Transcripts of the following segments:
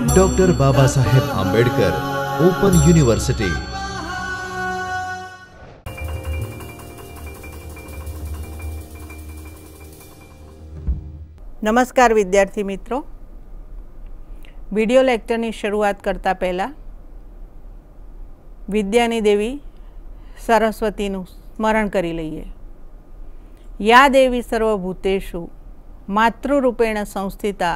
Doctor Baba Saheb Ambedkar open university. नमस्कार विद्यार्थी मित्रों, विडियो लेक्चरनी शुरुआत करता पहला विद्यानी देवी सरस्वतीનું સ્મરણ કરી લઈએ। યા દેવી સર્વભૂતેષુ માતૃરૂપેણ સંસ્થિતા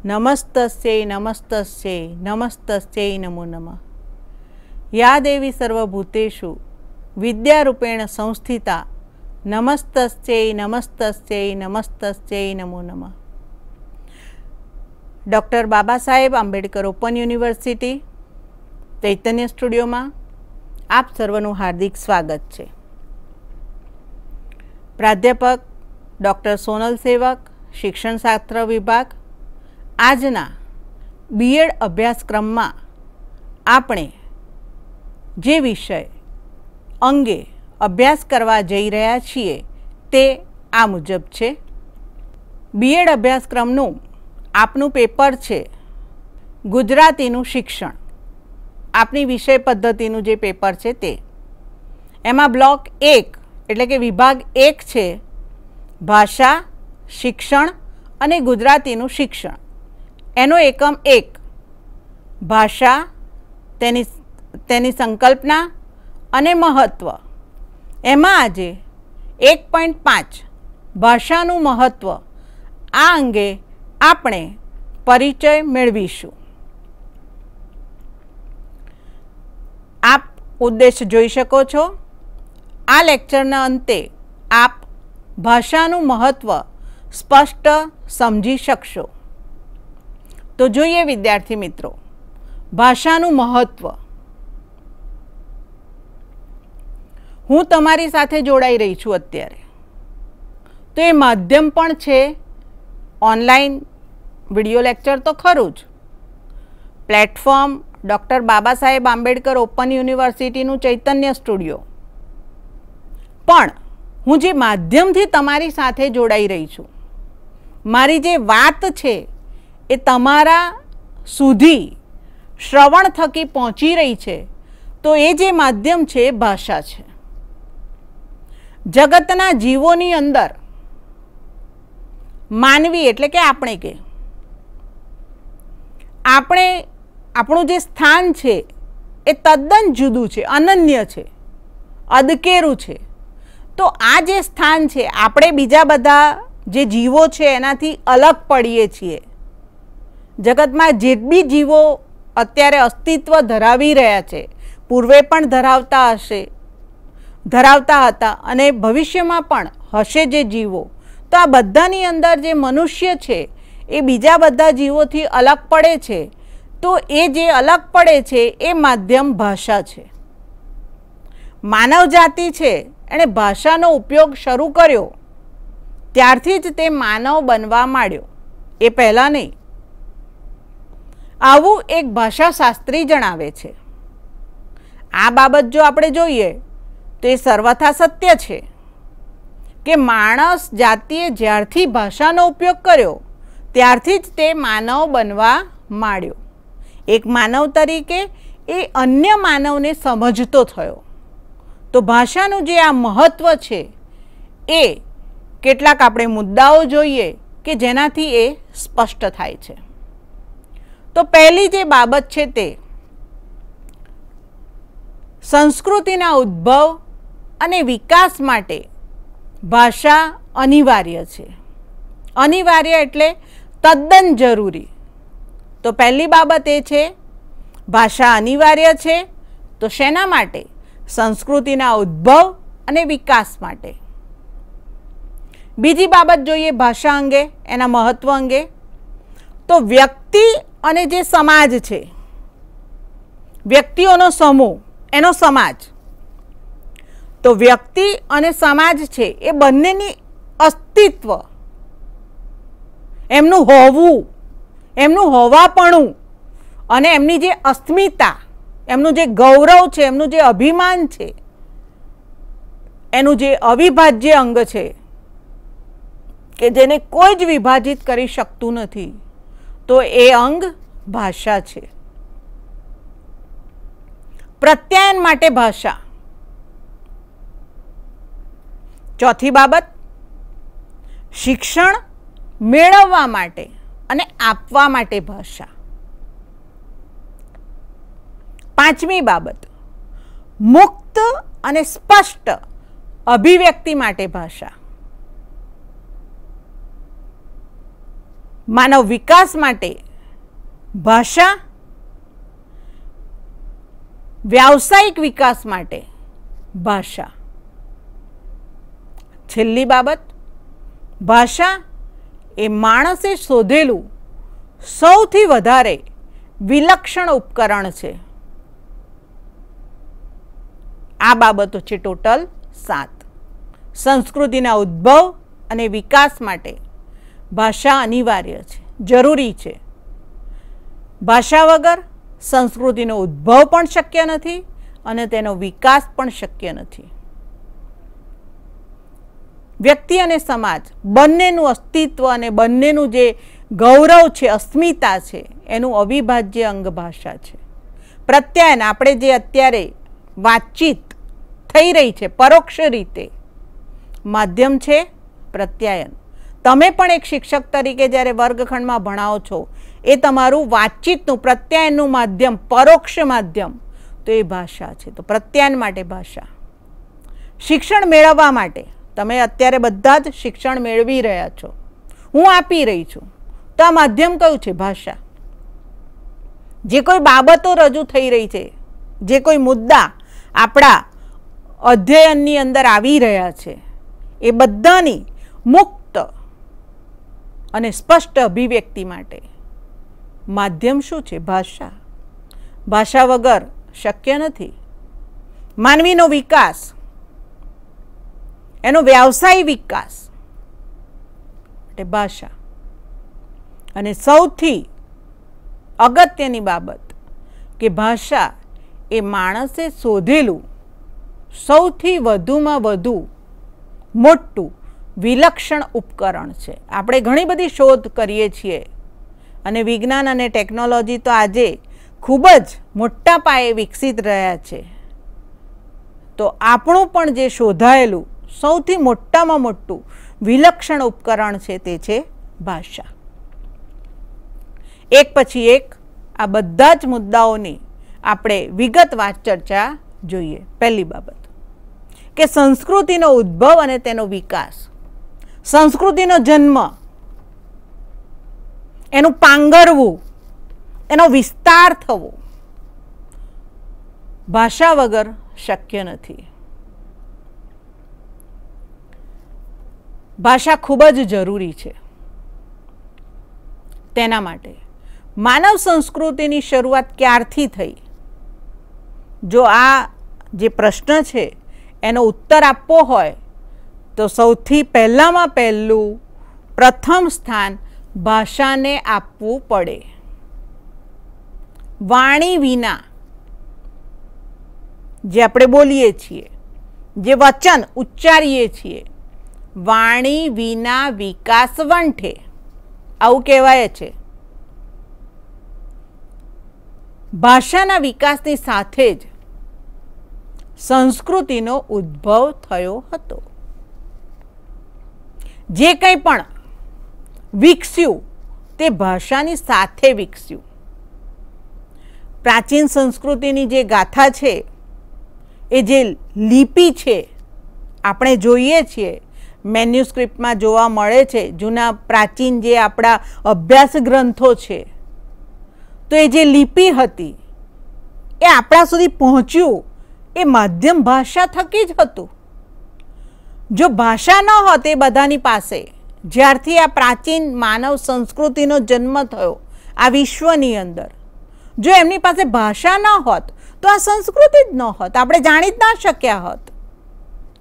નમસ્તસ્यै નમસ્તસ્यै નમસ્તસ્यै નમો નમઃ। યા દેવી સર્વભૂતેષુ વિદ્યારૂપેણ સંસ્થિતા નમસ્તસ્यै નમસ્તસ્यै નમસ્તસ્यै નમો નમઃ। Doctor Baba Saheb Ambedkar open university ચૈતન્ય સ્ટુડિયોમાં आप सर्वનું हार्दिक स्वागत है। प्राध्यापक डॉक्टर सोनल सेवक, शिक्षणशास्त्र विभाग, आजना बीएड अभ्यासक्रम में आपणे जे विषय अंगे अभ्यास करवा जई रह्या छीए ते आ मुजब छे। बीएड अभ्यासक्रमनुं आपनुं पेपर छे गुजरातीनुं शिक्षण। आपनी विषय पद्धतिनु जे पेपर है ते एमां ब्लॉक 1 एटले के विभाग 1 है भाषा शिक्षण अने गुजरातीनु शिक्षण। एनो एकम 1 भाषा तेनी संकल्पना अने महत्व। एमां आजे 1.5 भाषानु महत्व आ अंगे आपणे परिचय मेळवीशुं। आप उद्देश्य जोई शको छो। आ लेक्चरना अंते आप भाषानु महत्व स्पष्ट समझी शकशो। तो जोईए विद्यार्थी मित्रों, भाषानु महत्व। हूँ तमारी साथे जोड़ाई रही छूँ अत्यारे। तो ये माध्यम पण छे ऑनलाइन विडियो लेक्चर तो खरुं ज, platform doctor Baba Saheb Ambedkar open यूनिवर्सिटीनु चैतन्य स्टूडियो। पण हूँ जे माध्यमथी तमारी साथे जोड़ाई रही छूँ, मारी जे वात छे ए तमारा सुधी श्रवण थकी पहोंची रही छे, तो ए जे माध्यम छे भाषा छे। जगतना जीवोनी अंदर मानवी एटले के आपणे આપણું જે સ્થાન છે એ તદ્દન જુદું છે, અનન્ય છે, અદકેરું છે। તો આ જે સ્થાન છે, આપણે બીજા બધા જે જીવો છે એનાથી અલગ પડીએ છીએ। જગતમાં જે બી જીવો અત્યારે અસ્તિત્વ ધરાવી રહ્યા છે, પૂર્વે પણ ધરાવતા હતા અને ભવિષ્યમાં પણ હશે જે જીવો, તો આ બધાની અંદર જે મનુષ્ય છે એ બીજા બધા જીવોથી અલગ પડે છે। तो ये जे अलग पड़े छे ए माध्यम भाषा छे। मानव जाति छे एणे भाषानो उपयोग शरू कर्यो त्यारथी ज ते मानव बनवा माड्यो, ए पहेला नहीं। आवुं एक भाषाशास्त्री जणावे छे। आ बाबत जो आपणे जोईए तो ए सर्वथा सत्य छे के माणस जातिए ज्यारथी भाषानो उपयोग कर्यो त्यारथी ज ते मानव बनवा माड्यो। एक मानव तरीके ए अन्य मानव ने समझतो थयो। तो भाषानु जे आ महत्व छे ए केटलाक आपणे मुद्दाओ जोईए के जेनाथी ए स्पष्ट थाय छे। तो पहली जे बाबत छे ते संस्कृतिना उद्भव अने विकास माटे भाषा अनिवार्य छे। अनिवार्य एटले तद्दन जरूरी। तो पहली बाबत ए छे भाषा अनिवार्य छे। तो शेना माटे? संस्कृतिना उद्भव अने विकास माटे। बीजी बाबत जोईए भाषा अंगे, एना महत्व अंगे। तो व्यक्ति अने जे समाज छे, व्यक्तिओनो समूह एनो समाज। तो व्यक्ति अने समाज छे ए बंनेनी अस्तित्व, एमनुं होवुं, एमनुं होवापणुं अने एमनी जे अस्मिता, एमनुं जे गौरव छे, एमनुं जे अभिमान छे, एनुं जे अविभाज्य अंग छे કે જેને કોઈ જ વિભાજિત કરી શકતું નથી, તો એ અંગ ભાષા છે. પ્રત્યાયન માટે ભાષા. ચોથી બાબત, શિક્ષણ મેળવવા માટે અને આપવા માટે ભાષા. પાંચમી બાબત, મુક્ત અને સ્પષ્ટ અભિવ્યક્તિ માટે ભાષા. માનવ વિકાસ માટે ભાષા. વ્યાવસાયિક વિકાસ માટે ભાષા. છેલ્લી બાબત, ભાષા એ માણસે શોધેલું સૌથી વધારે વિલક્ષણ ઉપકરણ છે. આ બાબતો છે ટોટલ 7. સંસ્કૃતિના ઉદ્ભવ અને વિકાસ માટે ભાષા અનિવાર્ય છે, જરૂરી છે. ભાષા વગર સંસ્કૃતિનો ઉદ્ભવ પણ શક્ય નથી અને તેનો વિકાસ પણ શક્ય નથી. વ્યક્તિ અને સમાજ બંનેનું અસ્તિત્વ અને બંનેનું જે ગૌરવ છે, અસ્મિતા છે, એનું અવિભાજ્ય અંગ ભાષા છે. પ્રત્યાયન, આપણે જે અત્યારે વાતચીત થઈ રહી છે પરોક્ષ રીતે, માધ્યમ છે પ્રત્યાયન. તમે પણ એક શિક્ષક તરીકે જ્યારે વર્ગખંડમાં ભણાવો છો, એ તમારું વાતચીતનું પ્રત્યાયનનું માધ્યમ, પરોક્ષ માધ્યમ તો એ ભાષા છે. તો પ્રત્યાયન માટે ભાષા. શિક્ષણ મેળવવા માટે તમે અત્યારે બધા જ શિક્ષણ મેળવી રહ્યા છો, હું આપી રહી છું, તો આ માધ્યમ કયું છે? ભાષા. જે કોઈ બાબતો રજૂ થઈ રહી છે, જે કોઈ મુદ્દા આપણા અધ્યયનની અંદર આવી રહ્યા છે, એ બધાની મુક્ત અને સ્પષ્ટ અભિવ્યક્તિ માટે માધ્યમ શું છે? ભાષા. ભાષા વગર શક્ય નથી. માનવીનો વિકાસ, એનો વ્યવસાય વિકાસ એટલે ભાષા. અને સૌથી અગત્યની બાબત કે ભાષા એ માણસે શોધેલું સૌથી વધુમાં વધુ મોટું વિલક્ષણ ઉપકરણ છે. આપણે ઘણી બધી શોધ કરીએ છીએ અને વિજ્ઞાન અને ટેકનોલોજી તો આજે ખૂબ જ મોટા પાયે વિકસિત રહ્યા છે. તો આપણું પણ જે શોધાયેલું સૌથી મોટામાં મોટું વિલક્ષણ ઉપકરણ છે તે છે ભાષા. એક પછી એક આ બધા જ મુદ્દાઓની આપણે વિગતવાર ચર્ચા જોઈએ. પહેલી બાબત કે સંસ્કૃતિનો ઉદ્ભવ અને તેનો વિકાસ. સંસ્કૃતિનો જન્મ, એનું પાંગરવું, એનો વિસ્તાર થવો ભાષા વગર શક્ય નથી. ભાષા ખૂબ જ જરૂરી છે. તેના માટે માનવ સંસ્કૃતિની શરૂઆત ક્યારથી થઈ? જો આ જે પ્રશ્ન છે એનો ઉત્તર આપવો હોય તો સૌથી પહેલામાં પહેલું પ્રથમ સ્થાન ભાષાને આપવું પડે. વાણી વિના જે આપણે બોલીએ છીએ, જે વચન ઉચ્ચારીએ છીએ, વાણી વિના વિકાસ વંઠે, આવું કહેવાય છે. ભાષાના વિકાસની સાથે જ સંસ્કૃતિનો ઉદ્ભવ થયો હતો. જે કંઈ પણ વિકસ્યું તે ભાષાની સાથે વિકસ્યું. પ્રાચીન સંસ્કૃતિની જે ગાથા છે, એ જે લિપિ છે, આપણે જોઈએ છીએ મેન્યુસ્ક્રિપ્ટમાં જોવા મળે છે, જૂના પ્રાચીન જે આપણા અભ્યાસ ગ્રંથો છે, તો એ જે લિપિ હતી એ આપણા સુધી પહોંચ્યું એ માધ્યમ ભાષા થકી જ હતું. જો ભાષા ન હોત એ બધાની પાસે, જ્યારથી આ પ્રાચીન માનવ સંસ્કૃતિનો જન્મ થયો આ વિશ્વની અંદર, જો એમની પાસે ભાષા ન હોત તો આ સંસ્કૃતિ જ ન હોત. આપણે જાણી જ ના શક્યા હોત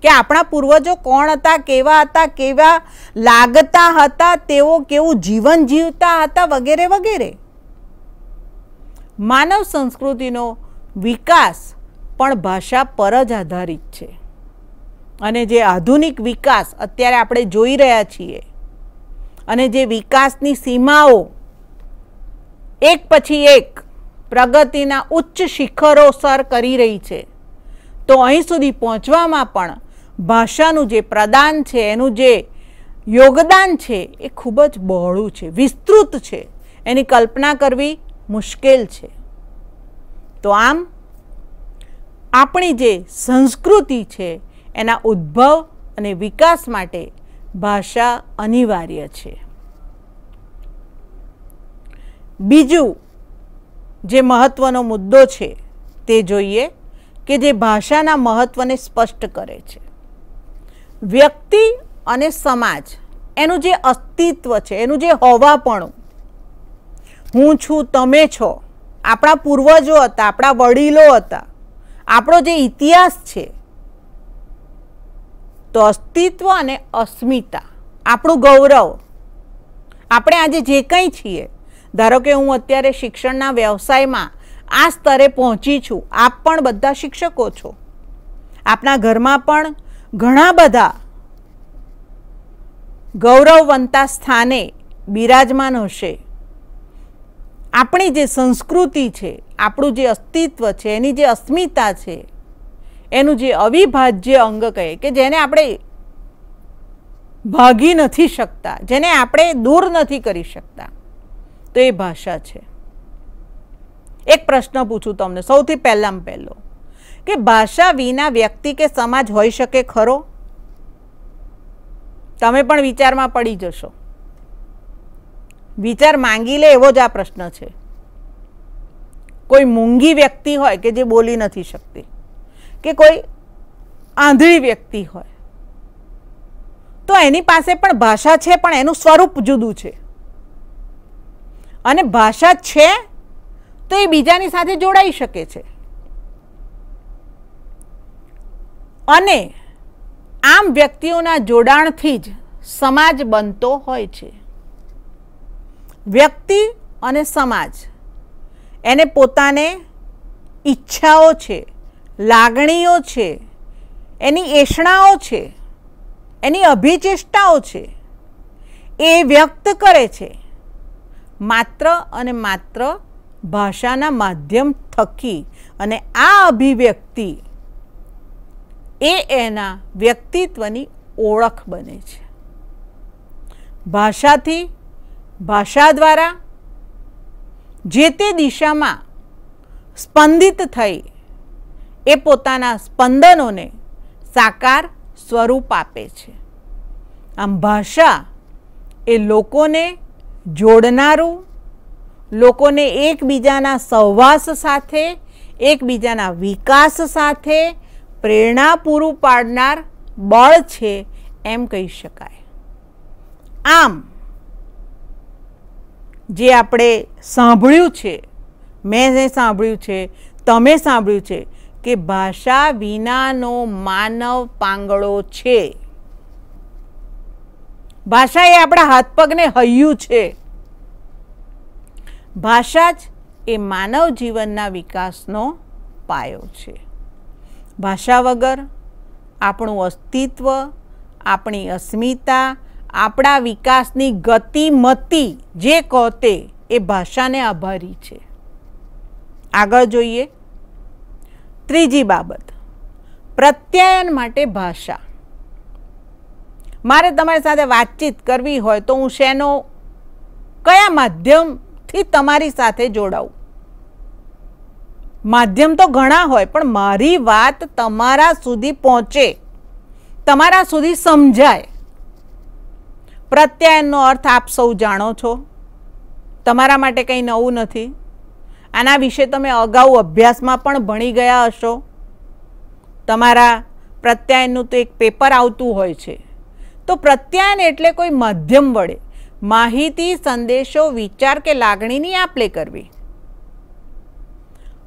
કે આપણા પૂર્વજો કોણ હતા, કેવા હતા, કેવા લાગતા હતા, તેઓ કેવું જીવન જીવતા હતા, વગેરે વગેરે. માનવ સંસ્કૃતિનો વિકાસ પણ ભાષા પર જ આધારિત છે. અને જે આધુનિક વિકાસ અત્યારે આપણે જોઈ રહ્યા છીએ અને જે વિકાસની સીમાઓ એક પછી એક પ્રગતિના ઉચ્ચ શિખરો સર કરી રહી છે, તો અહીં સુધી પહોંચવામાં પણ ભાષાનું જે પ્રદાન છે, એનું જે યોગદાન છે એ ખૂબ જ બહોળું છે, વિસ્તૃત છે, એની કલ્પના કરવી મુશ્કેલ છે. તો આમ આપણી જે સંસ્કૃતિ છે એના ઉદ્ભવ અને વિકાસ માટે ભાષા અનિવાર્ય છે. બીજું જે મહત્વનો મુદ્દો છે તે જોઈએ કે જે ભાષાના મહત્વને સ્પષ્ટ કરે છે. વ્યક્તિ અને સમાજ એનું જે અસ્તિત્વ છે, એનું જે હોવાપણું, હું છું, તમે છો, આપણા પૂર્વજો હતા, આપણા વડીલો હતા, આપણો જે ઇતિહાસ છે, તો અસ્તિત્વ અને અસ્મિતા, આપણું ગૌરવ, આપણે આજે જે કંઈ છીએ, ધારો કે હું અત્યારે શિક્ષણના વ્યવસાયમાં આ સ્તરે પહોંચી છું, આપ પણ બધા શિક્ષકો છો, આપના ઘરમાં પણ ઘણા બધા ગૌરવવંતા સ્થાને બિરાજમાન હશે. આપણી જે સંસ્કૃતિ છે, આપણું જે અસ્તિત્વ છે, એની જે અસ્મિતા છે, એનું જે અવિભાજ્ય અંગ કહે કે જેને આપણે ભાગી નથી શકતા, જેને આપણે દૂર નથી કરી શકતા, તો એ ભાષા છે. એક પ્રશ્ન પૂછું તમને સૌથી પહેલામાં પહેલો કે ભાષા વિના વ્યક્તિ કે સમાજ હોઈ શકે ખરો? તમે પણ વિચારમાં પડી જશો. વિચાર માંગી લે એવો જ આ પ્રશ્ન છે. કોઈ મૂંગી વ્યક્તિ હોય કે જે બોલી નથી શકતી, કે કોઈ આંધળી વ્યક્તિ હોય, તો એની પાસે પણ ભાષા છે, પણ એનું સ્વરૂપ જુદું છે. અને ભાષા છે તો એ બીજાની સાથે જોડાઈ શકે છે. અને આમ વ્યક્તિઓના જોડાણથી જ સમાજ બનતો હોય છે. વ્યક્તિ અને સમાજ એને પોતાને ઈચ્છાઓ છે, લાગણીઓ છે, એની એષણાઓ છે, એની અભિચેષ્ટાઓ છે, એ વ્યક્ત કરે છે માત્ર અને માત્ર ભાષાના માધ્યમ થકી. અને આ અભિવ્યક્તિ એ એના વ્યક્તિત્વની ઓળખ બને છે. ભાષાથી, ભાષા દ્વારા જે તે દિશામાં સ્પંદિત થઈ એ પોતાના સ્પંદનોને સાકાર સ્વરૂપ આપે છે. આમ ભાષા એ લોકોને જોડનારું, લોકોને એકબીજાના સહવાસ સાથે, એકબીજાના વિકાસ સાથે પ્રેરણા પૂરું પાડનાર બળ છે એમ કહી શકાય. આમ જે આપણે સાંભળ્યું છે, મેં જે સાંભળ્યું છે, તમે સાંભળ્યું છે કે ભાષા વિનાનો માનવ પાંગળો છે. ભાષા એ આપણા હાથ પગને હૈયું છે. ભાષા જ એ માનવ જીવનના વિકાસનો પાયો છે. ભાષા વગર આપણું અસ્તિત્વ, આપણી અસ્મિતા, આપણા વિકાસની ગતિમતી જે કહો તે એ ભાષાને આભારી છે. આગળ જોઈએ. ત્રીજી બાબત, પ્રત્યાયન માટે ભાષા. મારે તમારી સાથે વાતચીત કરવી હોય તો હું શેનો, કયા માધ્યમથી તમારી સાથે જોડાઉં? માધ્યમ તો ઘણા હોય, પણ મારી વાત તમારા સુધી પહોંચે, તમારા સુધી સમજાય. પ્રત્યાયનનો અર્થ આપ સૌ જાણો છો, તમારા માટે કંઈ નવું નથી. આના વિશે તમે અગાઉ અભ્યાસમાં પણ ભણી ગયા હશો. તમારા પ્રત્યાયનનું તો એક પેપર આવતું હોય છે. તો પ્રત્યાયન એટલે કોઈ માધ્યમ વડે માહિતી, સંદેશો, વિચાર કે લાગણીની આપ-લે કરવી.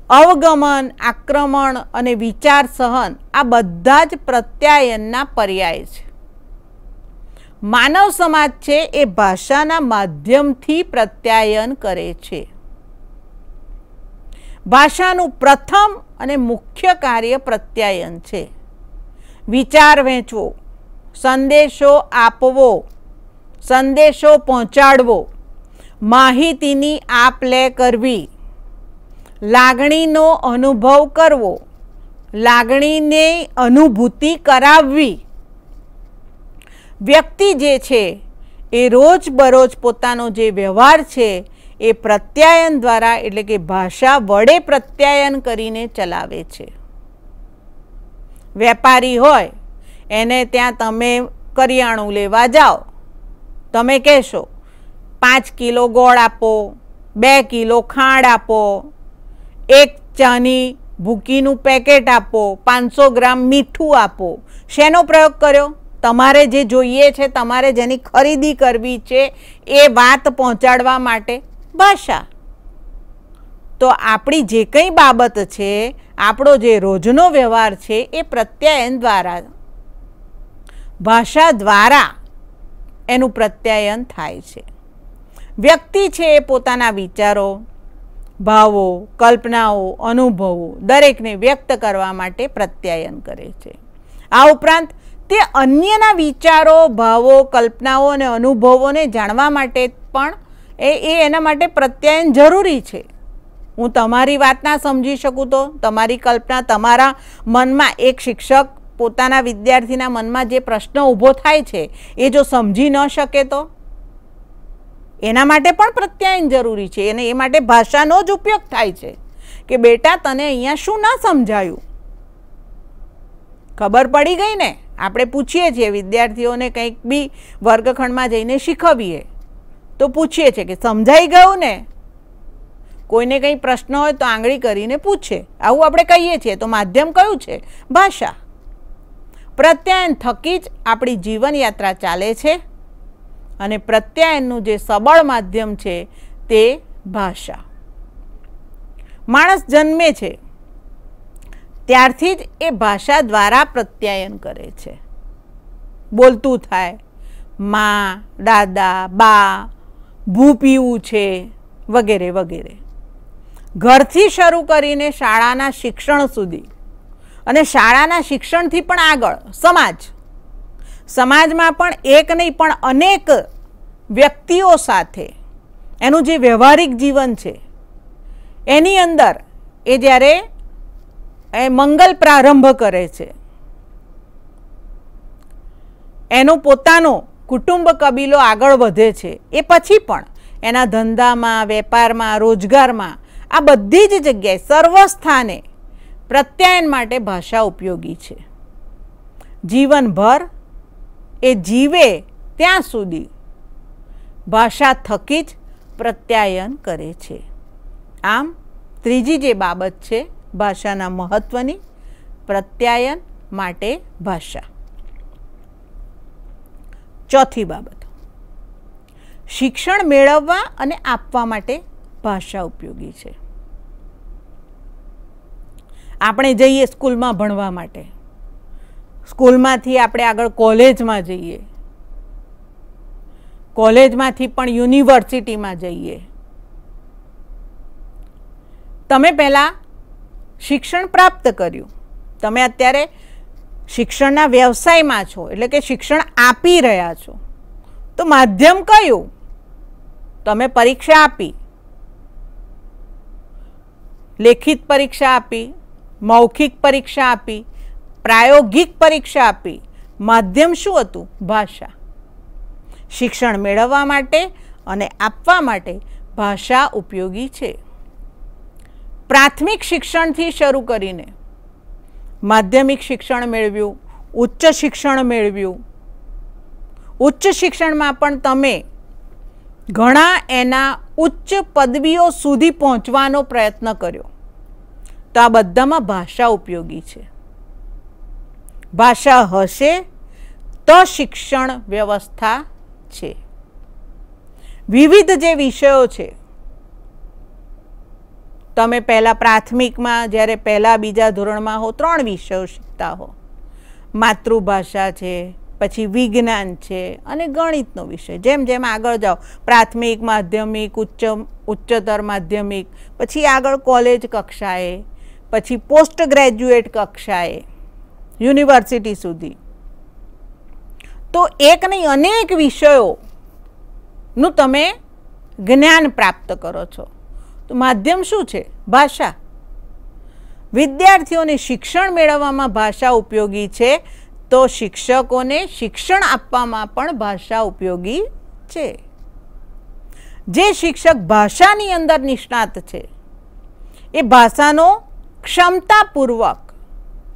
અવગમન, આક્રમણ અને વિચાર સહન આ બધા જ પ્રત્યાયનના પર્યાય છે. માનવ સમાજ છે એ ભાષાના માધ્યમથી પ્રત્યાયન કરે છે. ભાષાનું પ્રથમ અને મુખ્ય કાર્ય પ્રત્યાયન છે. વિચાર વહેંચવો, સંદેશો આપવો, સંદેશો પહોંચાડવો, માહિતીની આપ લે કરવી, લાગણીનો અનુભવ કરવો, લાગણીની અનુભૂતિ કરાવવી. વ્યક્તિ જે છે એ રોજબરોજ પોતાનો જે વ્યવહાર છે એ પ્રત્યાયન દ્વારા એટલે કે ભાષા વડે પ્રત્યાયન કરીને ચલાવે છે. વેપારી હોય એને ત્યાં તમે કરિયાણું લેવા જાઓ, તમે કહેશો 5 કિલો ગોળ આપો, 2 કિલો ખાંડ આપો, 1 ચાની ભૂકીનું પેકેટ આપો, 500 ગ્રામ મીઠું આપો. શેનો પ્રયોગ કર્યો? તમારે જે જોઈએ છે, તમારે જેની ખરીદી કરવી છે એ વાત પહોંચાડવા માટે ભાષા. તો આપણી જે કંઈ બાબત છે, આપણો જે રોજનો વ્યવહાર છે એ પ્રત્યાયન દ્વારા, ભાષા દ્વારા એનું પ્રત્યાયન થાય છે. વ્યક્તિ છે એ પોતાના વિચારો, ભાવો, કલ્પનાઓ, અનુભવો દરેકને વ્યક્ત કરવા માટે પ્રત્યાયન કરે છે. આ ઉપરાંત તે અન્યના વિચારો, ભાવો, કલ્પનાઓ અને અનુભવોને જાણવા માટે પણ એના માટે પ્રત્યાયન જરૂરી છે. હું તમારી વાત ના સમજી શકું તો, તમારી કલ્પના, તમારા મનમાં એક શિક્ષક પોતાના વિદ્યાર્થીના મનમાં જે પ્રશ્ન ઊભો થાય છે એ જો સમજી ન શકે તો એના માટે પણ પ્રત્યાયન જરૂરી છે. અને એ માટે ભાષાનો જ ઉપયોગ થાય છે કે બેટા તને અહીંયા શું ના સમજાયું, ખબર પડી ગઈ ને? આપણે પૂછીએ છીએ વિદ્યાર્થીઓને, કંઈક બી વર્ગખંડમાં જઈને શીખવીએ તો પૂછીએ છીએ કે સમજાઈ ગયું ને? કોઈને કંઈ પ્રશ્ન હોય તો આંગળી કરીને પૂછે, આવું આપણે કહીએ છીએ. તો માધ્યમ કયું છે? ભાષા. પ્રત્યાયન થકી જ આપણી જીવનયાત્રા ચાલે છે અને પ્રત્યાયનનું જે સબળ માધ્યમ છે તે ભાષા. માણસ જન્મે છે ત્યારથી જ એ ભાષા દ્વારા પ્રત્યાયન કરે છે. બોલતું થાય, મા, દાદા, બા, ભૂ પીવું છે વગેરે વગેરે. ઘરથી શરૂ કરીને શાળાના શિક્ષણ સુધી અને શાળાના શિક્ષણથી પણ આગળ સમાજ, સમાજમાં પણ એક નહીં પણ અનેક વ્યક્તિઓ સાથે એનું જે વ્યવહારિક જીવન છે એની અંદર એ જ્યારે મંગલ પ્રારંભ કરે છે, એનો પોતાનો કુટુંબ કબીલો આગળ વધે છે, એ પછી પણ એના ધંધામાં, વેપારમાં, રોજગારમાં, આ બધી જ જગ્યાએ સર્વસ્થાને પ્રત્યાયન માટે ભાષા ઉપયોગી છે. જીવનભર એ જીવે ત્યાં સુધી ભાષા થકી જ પ્રત્યાયન કરે છે. આમ ત્રીજી જે બાબત છે ભાષાના મહત્વની, પ્રત્યાયન માટે ભાષા. ચોથી બાબત, શિક્ષણ મેળવવા અને આપવા માટે ભાષા ઉપયોગી છે. આપણે જઈએ સ્કૂલમાં ભણવા માટે, સ્કૂલમાંથી આપણે આગળ કોલેજમાં જઈએ, કોલેજમાંથી પણ યુનિવર્સિટીમાં જઈએ. તમે પહેલાં શિક્ષણ પ્રાપ્ત કર્યું, તમે અત્યારે શિક્ષણના વ્યવસાયમાં છો, એટલે કે શિક્ષણ આપી રહ્યા છો. તો માધ્યમ કયું? તમે પરીક્ષા આપી, લેખિત પરીક્ષા આપી, મૌખિક પરીક્ષા આપી, પ્રાયોગિક પરીક્ષા આપી. માધ્યમ શું હતું? ભાષા. શિક્ષણ મેળવવા માટે અને આપવા માટે ભાષા ઉપયોગી છે. પ્રાથમિક શિક્ષણથી શરૂ કરીને માધ્યમિક શિક્ષણ મેળવ્યું, ઉચ્ચ શિક્ષણ મેળવ્યું. ઉચ્ચ શિક્ષણમાં પણ તમે ઘણા એના ઉચ્ચ પદવીઓ સુધી પહોંચવાનો પ્રયત્ન કર્યો. તો આ બધામાં ભાષા ઉપયોગી છે. ભાષા હશે તો શિક્ષણ વ્યવસ્થા છે. વિવિધ જે વિષયો છે, તમે પહેલાં પ્રાથમિકમાં જ્યારે પહેલાં બીજા ધોરણમાં હો 3 વિષયો શીખતા હો. માતૃભાષા છે, પછી વિજ્ઞાન છે અને ગણિતનો વિષય. જેમ જેમ આગળ જાઓ, પ્રાથમિક, માધ્યમિક, ઉચ્ચતર માધ્યમિક, પછી આગળ કોલેજ કક્ષાએ, પછી પોસ્ટ ગ્રેજ્યુએટ કક્ષાએ, યુનિવર્સિટી સુધી. તો એક નહીં અનેક વિષયોનું તમે જ્ઞાન પ્રાપ્ત કરો છો. તો માધ્યમ શું છે? ભાષા. વિદ્યાર્થીઓને શિક્ષણ મેળવવામાં ભાષા ઉપયોગી છે, તો શિક્ષકોને શિક્ષણ આપવામાં પણ ભાષા ઉપયોગી છે. જે શિક્ષક ભાષાની અંદર નિષ્ણાત છે એ ભાષાનો ક્ષમતાપૂર્વક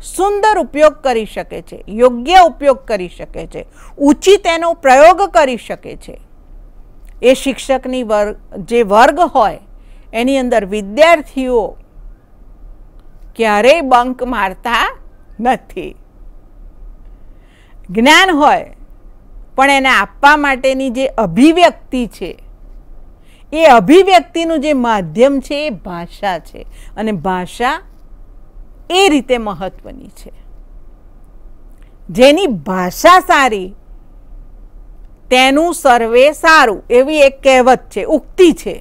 સુંદર ઉપયોગ કરી શકે છે, યોગ્ય ઉપયોગ કરી શકે છે, ઉચિત એનો પ્રયોગ કરી શકે છે. એ શિક્ષકની જે વર્ગ હોય એની અંદર વિદ્યાર્થીઓ ક્યારેય બંક મારતા નથી. જ્ઞાન હોય પણ એને આપવા માટેની જે અભિવ્યક્તિ છે એ અભિવ્યક્તિનું જે માધ્યમ છે એ ભાષા છે. અને ભાષા એ રીતે મહત્વની છે. જેની ભાષા સારી તેનું સર્વે સારું, એવી એક કહેવત છે, ઉક્તિ છે.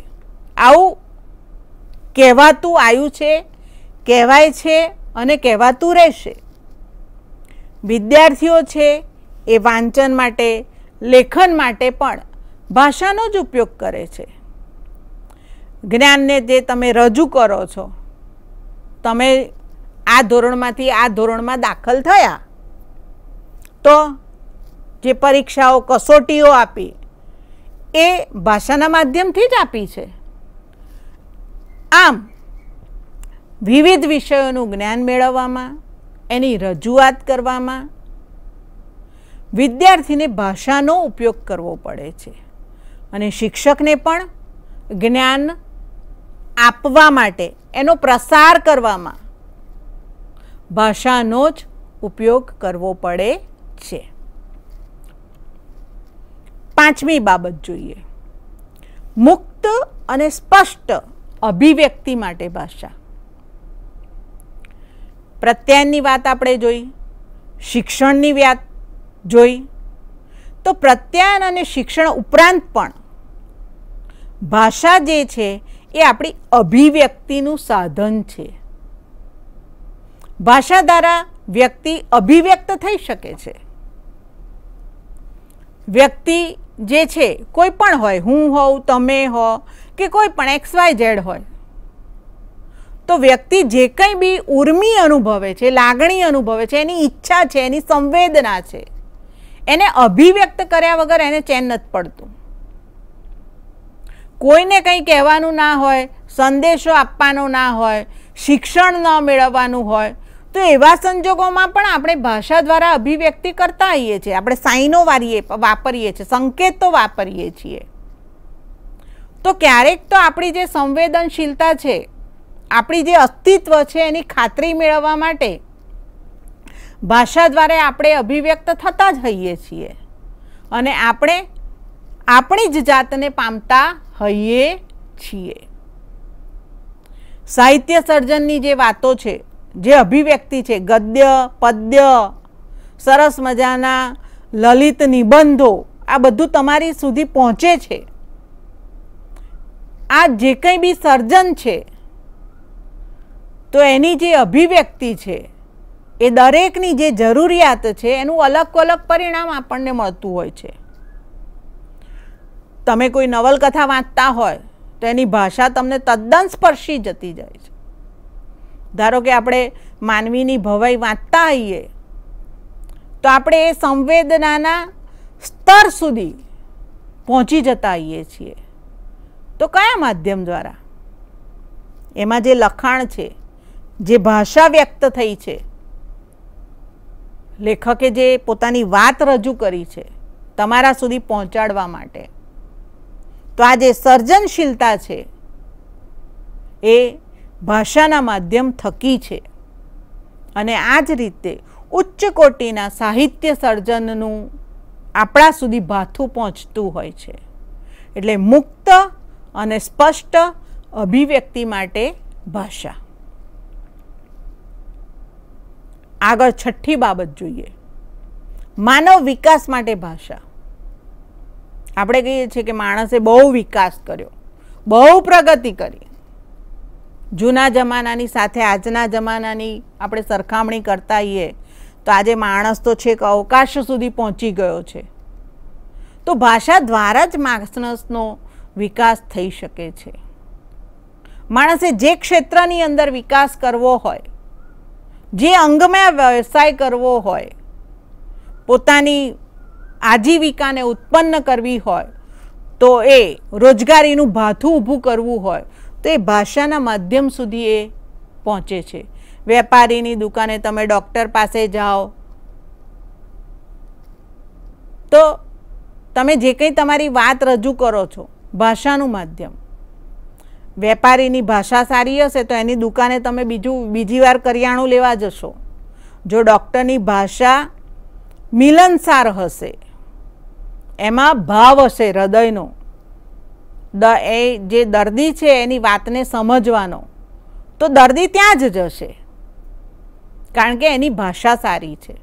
આવું કહેવાતું આવ્યું છે, કહેવાય છે અને કહેવાતું રહેશે. વિદ્યાર્થીઓ છે એ વાંચન માટે, લેખન માટે પણ ભાષાનો જ ઉપયોગ કરે છે. જ્ઞાનને જે તમે રજૂ કરો છો, તમે આ ધોરણમાંથી આ ધોરણમાં દાખલ થયા તો જે પરીક્ષાઓ, કસોટીઓ આપી એ ભાષાના માધ્યમથી જ આપી છે. આમ વિવિધ વિષયોનું જ્ઞાન મેળવવામાં, એની રજૂઆત કરવામાં વિદ્યાર્થીને ભાષાનો ઉપયોગ કરવો પડે છે. અને શિક્ષકને પણ જ્ઞાન આપવા માટે, એનો પ્રસાર કરવામાં ભાષાનો જ ઉપયોગ કરવો પડે છે. પાંચમી બાબત જોઈએ, મુક્ત અને સ્પષ્ટ અભિવ્યક્તિ માટે ભાષા. પ્રત્યાયનની વાત આપણે જોઈ, શિક્ષણની વાત જોઈ, તો પ્રત્યાયન અને શિક્ષણ ઉપરાંત પણ ભાષા જે છે એ આપણી અભિવ્યક્તિનું સાધન છે. ભાષા દ્વારા વ્યક્તિ અભિવ્યક્ત થઈ શકે છે. વ્યક્તિ જે છે કોઈ પણ હોય, હું હોઉં, તમે હો કે કોઈ પણ XYZ હોય, તો વ્યક્તિ જે કંઈ બી ઉર્મી અનુભવે છે, લાગણી અનુભવે છે, એની ઈચ્છા છે, એની સંવેદના છે, એને અભિવ્યક્ત કર્યા વગર એને ચેન નથી પડતું. કોઈને કંઈ કહેવાનું ના હોય, સંદેશો આપવાનો ના હોય, શિક્ષણ ન મેળવવાનું હોય, તો એવા સંજોગોમાં પણ આપણે ભાષા દ્વારા અભિવ્યક્તિ કરતા હોઈએ છીએ. આપણે સાઈનો વાપરીએ છીએ, સંકેતો વાપરીએ છીએ. તો ક્યારેક તો આપણી જે સંવેદનશીલતા છે, આપણી જે અસ્તિત્વ છે, એની ખાતરી મેળવવા માટે ભાષા દ્વારા આપણે અભિવ્યક્ત થતા જ હોઈએ છીએ. અને આપણે આપણી જ જાતને પામતા હોઈએ છીએ. સાહિત્ય સર્જનની જે વાતો છે, જે અભિવ્યક્તિ છે, ગદ્ય, પદ્ય, સરસ મજાના લલિત નિબંધો, આ બધું તમારી સુધી પહોંચે છે. આ જે કંઈ બી સર્જન છે, તો એની જે અભિવ્યક્તિ છે એ દરેકની જે જરૂરિયાત છે એનું અલગ અલગ પરિણામ આપણને મળતું હોય છે. તમે કોઈ નવલકથા વાંચતા હોય તો એની ભાષા તમને તદ્દન સ્પર્શી જતી જાય છે. ધારો કે આપણે માનવીની ભવાઈ વાંચતા હોઈએ તો આપણે એ સંવેદનાના સ્તર સુધી પહોંચી જતા હોઈએ છીએ. તો કયા માધ્યમ દ્વારા? એમાં જે લખાણ છે, જે ભાષા વ્યક્ત થઈ છે, લેખકે જે પોતાની વાત રજૂ કરી છે તમારા સુધી પહોંચાડવા માટે, તો આ જે સર્જનશીલતા છે એ ભાષાના માધ્યમ થકી છે. અને આ જ રીતે ઉચ્ચ કોટીના સાહિત્ય સર્જનનું આપણા સુધી ભાથું પહોંચતું હોય છે. એટલે મુક્ત અને સ્પષ્ટ અભિવ્યક્તિ માટે ભાષા. આગળ છઠ્ઠી બાબત જોઈએ, માનવ વિકાસ માટે ભાષા. આપણે કહીએ છીએ કે માણસે બહુ વિકાસ કર્યો, બહુ પ્રગતિ કરી. જૂના જમાનાની સાથે આજના જમાનાની આપણે સરખામણી કરતા હોઈએ તો આજે માણસ તો છેક અવકાશ સુધી પહોંચી ગયો છે. તો ભાષા દ્વારા જ માણસનો વિકાસ થઈ શકે છે. માણસે જે ક્ષેત્રની અંદર વિકાસ કરવો હોય, જે અંગમાં વ્યવસાય કરવો હોય, પોતાની આજીવિકાને ઉત્પન્ન કરવી હોય, તો એ રોજગારીનું ભાથું ઊભું કરવું હોય, તો એ ભાષાના માધ્યમ સુધી એ પહોંચે છે. વેપારીની દુકાને તમે ડૉક્ટર પાસે જાઓ તો તમે જે કંઈ તમારી વાત રજૂ કરો છો, ભાષાનું માધ્યમ. વેપારીની ભાષા સારી હશે તો એની દુકાને તમે બીજી વાર કરિયાણું લેવા જશો. જો ડૉક્ટરની ભાષા મિલનસાર હશે, એમાં ભાવ હશે હૃદયનો, એ જે દર્દી છે એની વાતને સમજવાનો, તો દર્દી ત્યાં જ જશે, કારણ કે એની ભાષા સારી છે.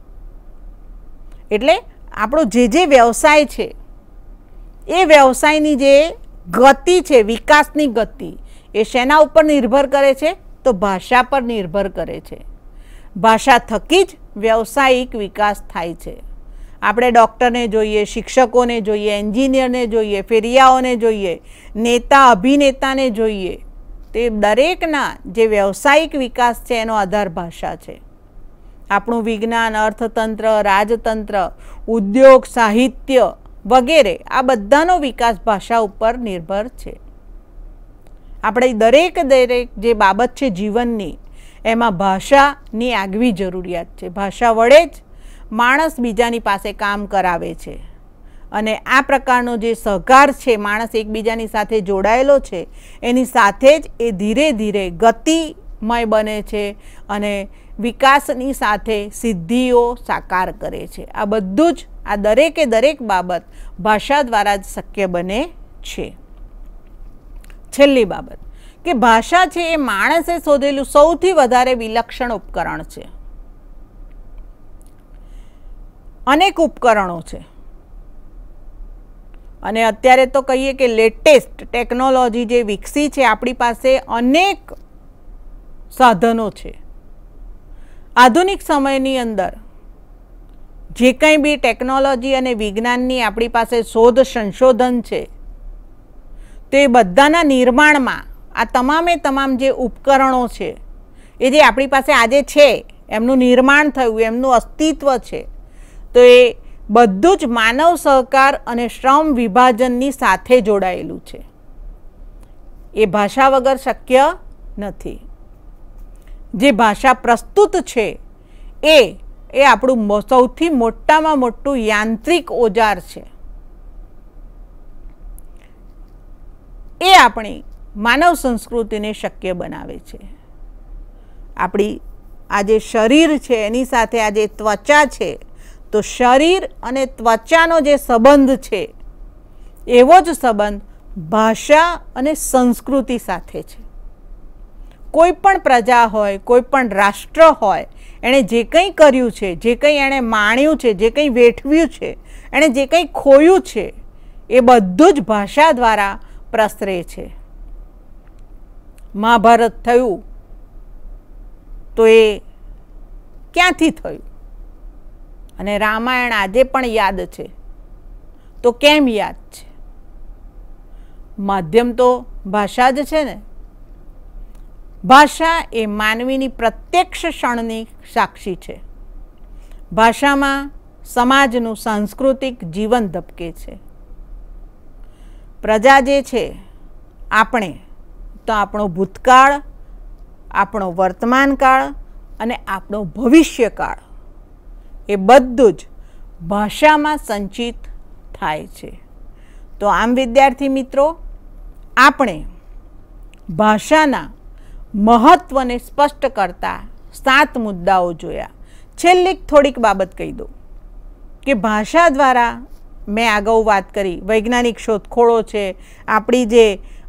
એટલે આપણો જે વ્યવસાય છે એ વ્યવસાયની જે ગતિ છે, વિકાસની ગતિ, એ શેના ઉપર નિર્ભર કરે છે? તો ભાષા પર નિર્ભર કરે છે. ભાષા થકી જ વ્યવસાયિક વિકાસ થાય છે. આપણે ડૉક્ટરને જોઈએ, શિક્ષકોને જોઈએ, એન્જિનિયરને જોઈએ, ફેરિયાઓને જોઈએ, નેતા અભિનેતાને જોઈએ, તે દરેકના જે વ્યવસાયિક વિકાસ છે એનો આધાર ભાષા છે. આપણું વિજ્ઞાન, અર્થતંત્ર, રાજતંત્ર, ઉદ્યોગ, સાહિત્ય વગેરે આ બધાનો વિકાસ ભાષા ઉપર નિર્ભર છે. આપણે દરેક જે બાબત છે જીવનની, એમાં ભાષાની આગવી જરૂરિયાત છે. ભાષા વડે જ માણસ બીજાની પાસે કામ કરાવે છે. અને આ પ્રકારનો જે સહકાર છે, માણસ એકબીજાની સાથે જોડાયેલો છે, એની સાથે જ એ ધીરે ધીરે ગતિમય બને છે અને વિકાસની સાથે સિદ્ધિઓ સાકાર કરે છે. આ બધું જ, આ દરેક બાબત ભાષા દ્વારા જ શક્ય બને છે. છેલ્લી બાબત કે ભાષા છે એ માણસે શોધેલું સૌથી વધારે વિલક્ષણ ઉપકરણ છે. અનેક ઉપકરણો છે અને અત્યારે તો કહીએ કે લેટેસ્ટ ટેકનોલોજી જે વિકસી છે, આપણી પાસે અનેક સાધનો છે. આધુનિક સમયની અંદર જે કંઈ બી ટેકનોલોજી અને વિજ્ઞાનની આપણી પાસે શોધ સંશોધન છે, તે બધાના નિર્માણમાં આ તમામ જે ઉપકરણો છે એ જે આપણી પાસે આજે છે, એમનું નિર્માણ થયું, એમનું અસ્તિત્વ છે, તો એ બધું જ માનવ સહકાર અને શ્રમ વિભાજનની સાથે જોડાયેલું છે. એ ભાષા વગર શક્ય નથી. જે ભાષા પ્રસ્તુત છે એ આપણું સૌથી મોટામાં મોટું યાંત્રિક ઓજાર છે. એ આપણી માનવ સંસ્કૃતિને શક્ય બનાવે છે. આપણી આ જે શરીર છે એની સાથે આ જે ત્વચા છે, તો શરીર અને ત્વચાનો જે સંબંધ છે એવો જ સંબંધ ભાષા અને સંસ્કૃતિ સાથે છે. કોઈ પણ પ્રજા હોય, કોઈ પણ રાષ્ટ્ર હોય, એણે જે કંઈ કર્યું છે, જે કંઈ એણે માણ્યું છે, જે કંઈ વેઠવ્યું છે, એણે જે કંઈ ખોયું છે, એ બધું જ ભાષા દ્વારા પ્રસરે છે. મહાભારત થયું તો એ ક્યાંથી થયું? અને રામાયણ આજે પણ યાદ છે તો કેમ યાદ છે? માધ્યમ તો ભાષા જ છે ને. ભાષા એ માનવીની પ્રત્યક્ષ ક્ષણની સાક્ષી છે. ભાષામાં સમાજનું સાંસ્કૃતિક જીવન ધબકે છે. પ્રજા જે છે, આપણે તો આપણો ભૂતકાળ, આપણો વર્તમાનકાળ અને આપણો ભવિષ્યકાળ, એ બધું જ ભાષામાં સંચિત થાય છે. તો આમ વિદ્યાર્થી મિત્રો, આપણે ભાષાના મહત્ત્વને સ્પષ્ટ કરતા 7 મુદ્દાઓ જોયા. છેલ્લી થોડીક બાબત કહી દઉં કે ભાષા દ્વારા મેં અગાઉ વાત કરી, વૈજ્ઞાનિક શોધખોળો છે, આપણી જે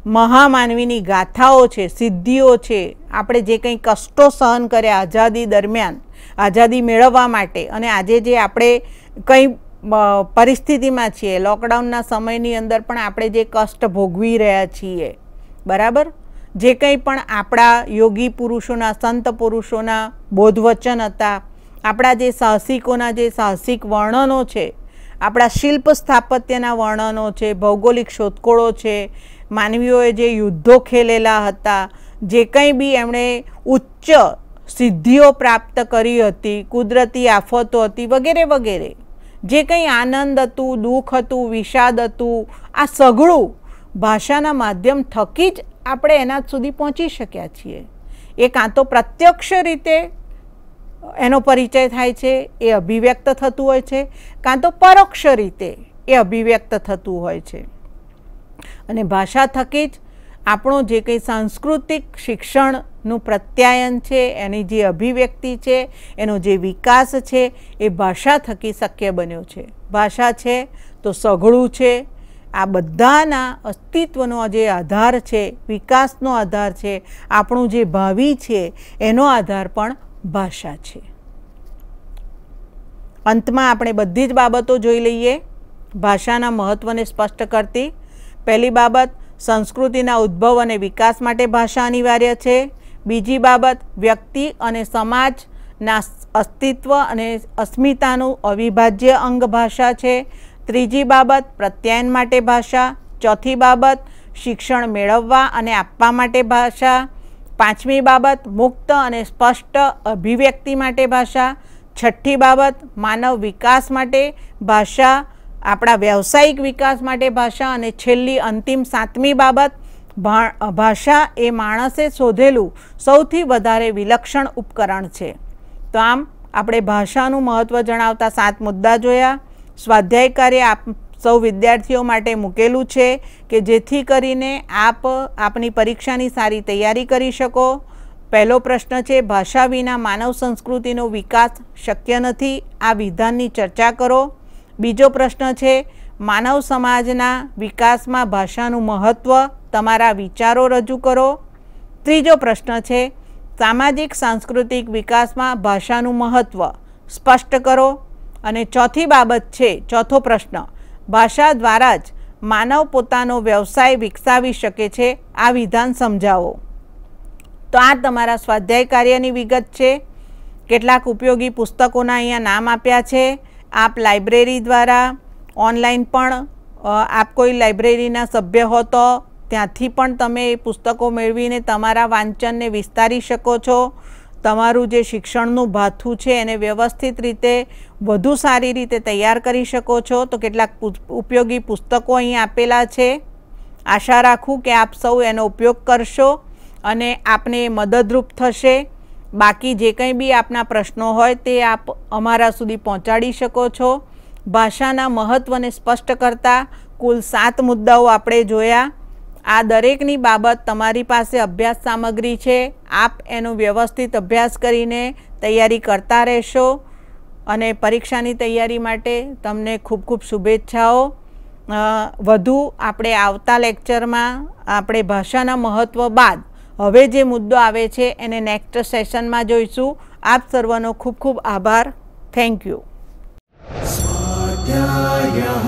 મહામાનવીની ગાથાઓ છે, સિદ્ધિઓ છે, આપણે જે કંઈ કષ્ટો સહન કર્યા આઝાદી દરમિયાન, આઝાદી મેળવવા માટે, અને આજે જે આપણે કંઈ પરિસ્થિતિમાં છીએ, લોકડાઉનના સમયની અંદર પણ આપણે જે કષ્ટ ભોગવી રહ્યા છીએ, બરાબર, જે કંઈ પણ આપણા યોગી પુરુષોના, સંત પુરુષોના બોધવચન હતા, આપણા જે સાહસિકોના જે સાહસિક વર્ણનો છે, આપણા શિલ્પ સ્થાપત્યના વર્ણનો છે, ભૌગોલિક શોધખોળો છે, માનવીઓએ જે યુદ્ધો ખેલેલા હતા, જે કંઈ બી એમણે ઉચ્ચ સિદ્ધિઓ પ્રાપ્ત કરી હતી, કુદરતી આફતો હતી વગેરે વગેરે, જે કંઈ આનંદ હતું, દુઃખ હતું, વિષાદ હતું, આ સઘળું ભાષાના માધ્યમ થકી જ આપણે એના સુધી પહોંચી શક્યા છીએ. એ કાં તો પ્રત્યક્ષ રીતે એનો પરિચય થાય છે, એ અભિવ્યક્ત થતું હોય છે, કાં તો પરોક્ષ રીતે એ અભિવ્યક્ત થતું હોય છે. અને ભાષા થકી જ આપણો જે કંઈ સાંસ્કૃતિક શિક્ષણનું પ્રત્યાયન છે, એની જે અભિવ્યક્તિ છે, એનો જે વિકાસ છે, એ ભાષા થકી શક્ય બન્યો છે. ભાષા છે તો સઘળું છે. આ બધાના અસ્તિત્વનો જે આધાર છે, વિકાસનો આધાર છે, આપણું જે ભાવિ છે એનો આધાર પણ ભાષા છે. અંતમાં આપણે બધી જ બાબતો જોઈ લઈએ ભાષાના મહત્ત્વને સ્પષ્ટ કરતી. પહેલી બાબત, સંસ્કૃતિના ઉદ્ભવ અને વિકાસ માટે ભાષા અનિવાર્ય છે. બીજી બાબત, વ્યક્તિ અને સમાજના અસ્તિત્વ અને અસ્મિતાનું અવિભાજ્ય અંગ ભાષા છે. ત્રીજી બાબત, પ્રત્યાયન માટે ભાષા. ચોથી બાબત, શિક્ષણ મેળવવા અને આપવા માટે ભાષા. પાંચમી બાબત, મુક્ત અને સ્પષ્ટ અભિવ્યક્તિ માટે ભાષા. છઠ્ઠી બાબત, માનવ વિકાસ માટે ભાષા, આપણા વ્યવસાયિક વિકાસ માટે ભાષા. અને છેલ્લી અંતિમ સાતમી બાબત, ભાષા એ માણસે શોધેલું સૌથી વધારે વિલક્ષણ ઉપકરણ છે. તો આમ આપણે ભાષાનું મહત્ત્વ જણાવતા 7 મુદ્દા જોયા. સ્વાધ્યાય કાર્ય આપ સૌ વિદ્યાર્થીઓ માટે મૂકેલું છે કે જેથી કરીને આપ આપની પરીક્ષાની સારી તૈયારી કરી શકો. પહેલો પ્રશ્ન છે, ભાષા વિના માનવ સંસ્કૃતિનો વિકાસ શક્ય નથી. આ વિધાનની ચર્ચા કરો. બીજો પ્રશ્ન છે, માનવ સમાજના વિકાસમાં ભાષાનું મહત્ત્વ, તમારા વિચારો રજૂ કરો. ત્રીજો પ્રશ્ન છે, સામાજિક સાંસ્કૃતિક વિકાસમાં ભાષાનું મહત્ત્વ સ્પષ્ટ કરો. અને ચોથી બાબત છે, ચોથો પ્રશ્ન, ભાષા દ્વારા જ માનવ પોતાનો વ્યવસાય વિકસાવી શકે છે. આ વિધાન સમજાવો. તો આ તમારા સ્વાધ્યાય કાર્યની વિગત છે. કેટલાક ઉપયોગી પુસ્તકોના અહીંયા નામ આપ્યા છે. આપ લાઇબ્રેરી દ્વારા ઓનલાઈન પણ આપ કોઈ લાઇબ્રેરીના સભ્ય હો તો ત્યાંથી પણ તમે એ પુસ્તકો મેળવીને તમારા વાંચનને વિસ્તારી શકો છો. તમારું જે શિક્ષણનું ભાથું છે એને વ્યવસ્થિત રીતે વધુ સારી રીતે તૈયાર કરી શકો છો. તો કેટલાક ઉપયોગી પુસ્તકો અહીં આપેલા છે. આશા રાખું કે આપ સૌ એનો ઉપયોગ કરશો અને આપને મદદરૂપ થશે. બાકી જે કંઈ બી આપના પ્રશ્નો હોય તે આપ અમારા સુધી પહોંચાડી શકો છો. ભાષાના મહત્ત્વને સ્પષ્ટ કરતા કુલ 7 મુદ્દાઓ આપણે જોયા. આ દરેકની બાબત તમારી પાસે અભ્યાસ સામગ્રી છે. આપ એનો વ્યવસ્થિત અભ્યાસ કરીને તૈયારી કરતા રહેશો અને પરીક્ષાની તૈયારી માટે તમને ખૂબ ખૂબ શુભેચ્છાઓ. વધુ આપણે આવતા લેક્ચરમાં આપણે ભાષાના મહત્ત્વ બાદ હવે જે મુદ્દો આવે છે એને નેક્સ્ટ સેશનમાં જોઈશું. આપ સર્વનો ખૂબ ખૂબ આભાર. Thank you. સ્વાધ્યાયઃ